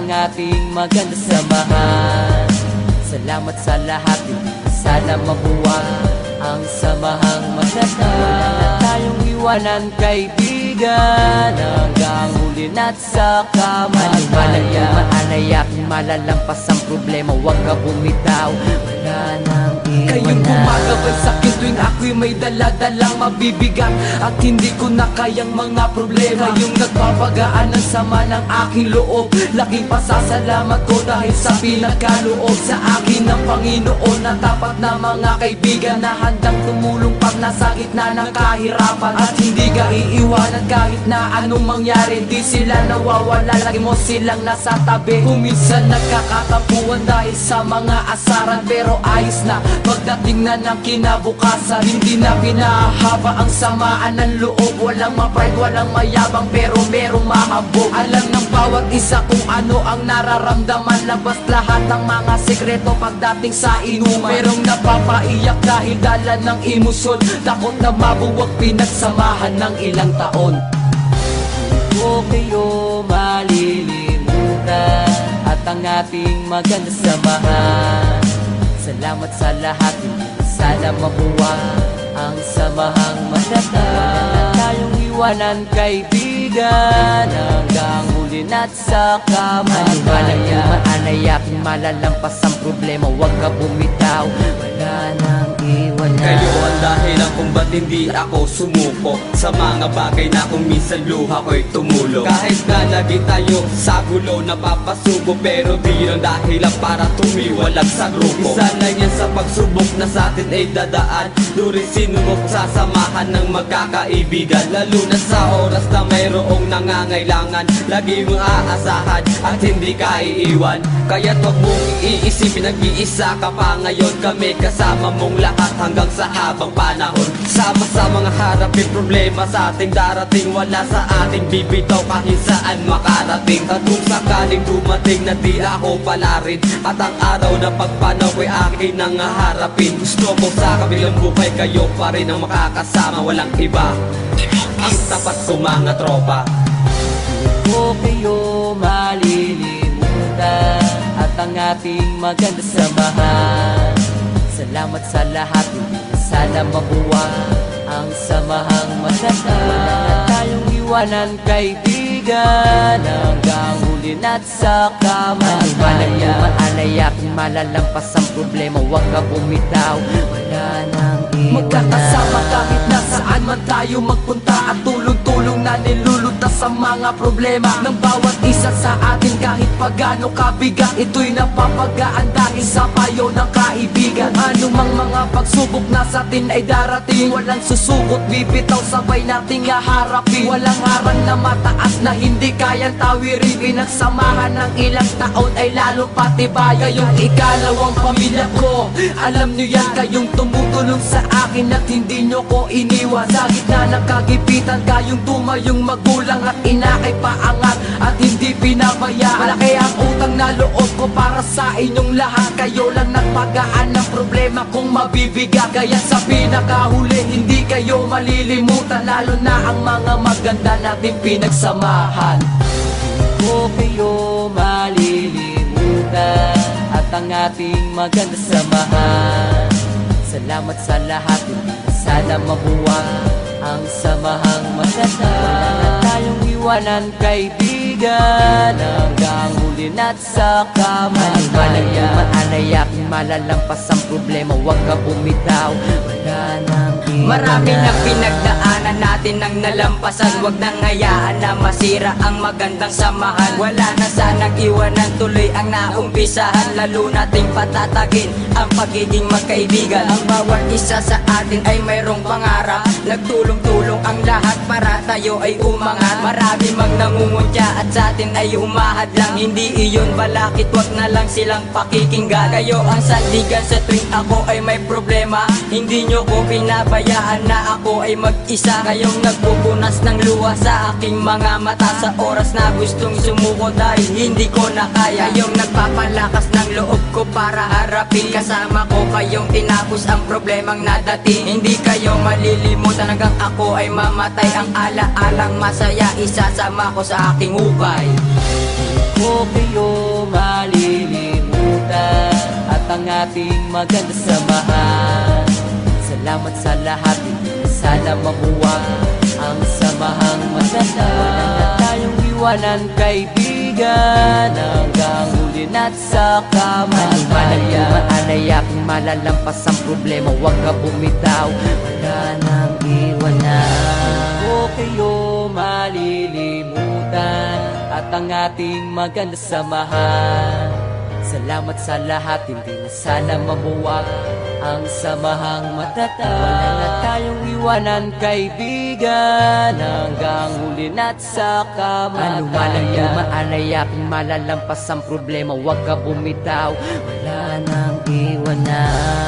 ang ating maganda samahan. Salamat sa lahat, hindi sana mabuwag ang samahang maganda. Wala na tayong iwanan, kaibigan, hanggang huli na't sa kamatayan. Maanay aking malalampas ang problema, huwag ka bumitaw, wala nang iwanan. Kayong gumagabay sa'kin tuwing ako'y may daladalang mabibigat at hindi ko na kayang mga problema. Kayong nagpapagaan ng sama ng aking loob, laking pasasalamat ko dahil sa pinagkaloob sa akin ng Panginoon na tapat na mga kaibigan na handang tumulong pag nasa gitna ng kahirapan. At hindi ka iiwanan kahit na anong mangyari, di sila nawawala, lagi mo silang nasa tabi. Kung minsan nagkakatampuan dahil sa mga asaran, pero ayos na pagdating na ng kinabukasan. Hindi na pinahaba ang samaan ng loob, walang ma-pride, walang mayabang, pero merong mahabog. Alam ng bawat isa kung ano ang nararamdaman, labas lahat ng mga sekreto pagdating sa inuman. Merong napapaiyak dahil dala ng emosyon, takot na mabuwag pinagsamahan ng ilang taon. O kayo malilimutan at ang ating maganda samahan. Salamat sa lahat, hindi sana mabuwag ang samahang maganda. Wala na tayong iwanan, kaibigan, hanggang huli na't sa kamatayan. Maanay aking malalampas ang problema, huwag ka bumitaw, wala nang iwanan. Kayo ang dahilan kung ba't hindi ako sumuko sa mga bagay na kung minsan luha ko'y tumulo. Kahit na lagi tayo sa gulo napapasubo, pero di lang dahilan para tumiwalag sa grupo. Isa lang yan sa pagsubok na sa atin ay dadaan, during sinubok sa samahan ng magkakaibigan. Lalo na sa oras na mayroong nangangailangan, lagi mong aasahan at hindi ka iiwan. Kaya't wag mong iisipin, nag-iisa ka pa ngayon. Kami kasama mong lahat hanggang sa habang panahon. Sama-sama nga harapin problema sa ating darating, wala sa ating bibitaw kahit saan makarating. At kung sakaling dumating na di ako pala rin, at ang araw na pagpanaw ko'y akin nang harapin, gusto ko sa kabilang buhay kayo pa rin ang makakasama, walang iba, ang tapat ko mga tropa. O kayo malilimutan at ang ating maganda samahan. Salamat sa lahat, hindi na sana mabuwag ang samahang maganda. Wala na tayong iwanan, kaibigan, hanggang huli na't sa kamatayan. Maanay aking malalampas ang problema, huwag ka bumitaw, wala nang iwanan. Magkakasama kahit nasaan man tayo magpunta, at tulong-tulong na nilulutas sa mga problema ng bawat isa sa atin. Kahit pagano kabigat, ito'y napapagaan dahil sa payo ng kaibigan. Anumang mga pagsubok na sa atin ay darating, walang susukot, bibitaw, sabay nating haharapin. Walang harang na mataas na hindi kayang tawirin, pinagsamahan ng ilang taon ay lalo patibay. Kayong ikalawang pamilya ko, alam nyo yan, kayong tumutulong sa akin at hindi nyo ko iniwan. Sa gitna ng kagipitan, kayong tumayong magulang at ina ay paangat at hindi pinabaya. Malaki ang utang na loob ko para sa inyong lahat, kayo lang nagpagaan ng problema kung mabibigat. Kaya sa pinakahuli, hindi kayo malilimutan, lalo na ang mga maganda natin pinagsamahan. O kayo malilimutan at ang ating maganda samahan. Salamat sa lahat, hindi na sana mabuwag ang samahang maganda. Wala na tayong iwanan, kaibigan, hanggang huli na't sa kamatayan. Maanay aking malalampas ang problema, huwag ka bumitaw, wala nang iwanan. Marami na pinagdaanan natin ang nalampasan, wag nang hayaan na masira ang magandang samahan. Wala na sanang iwanan, tuloy ang naumpisahan, lalo nating patatagin ang pagiging magkaibigan. Ang bawat isa sa atin ay mayroong pangarap, nagtulong-tulong ang lahat para tayo ay umangat. Marami mang nangungutya at sa atin ay humahad lang, hindi iyon balakit, wag na lang silang pakikinggan. Kayo ang sandigan sa tuwing ako ay may problema, hindi nyo ko pinabayaan na ako ay mag-isa. Kayong nagpupunas ng luha sa aking mga mata sa oras na gustong sumuko dahil hindi ko na kaya. Kayong nagpapalakas ng loob ko para harapin, kasama ko kayong tinapos ang problemang nadating. Hindi kayo malilimutan hanggang ako ay mamatay, ang ala-alang masaya isasama ko sa aking hukay. o kayo malilimutan at ang ating maganda samahan. Salamat sa lahat, hindi na sana mabuwa ang samahang maganda. Wala na tayong iwanan, kaibigan, hanggang huli na't sa kamatayan. Manay aking malalampas ang problema, huwag ka bumitaw, wala nang iwanan. O kayo malilimutan at ang ating maganda samahan. Salamat sa lahat, hindi na sana mabuwag ang samahang matatag. Wala na tayong iwanan, kaibigan, hanggang huli na't sa kamatayan. Anuman ang dumaan ay aking malalampas ang problema, huwag ka bumitaw, wala nang iwanan.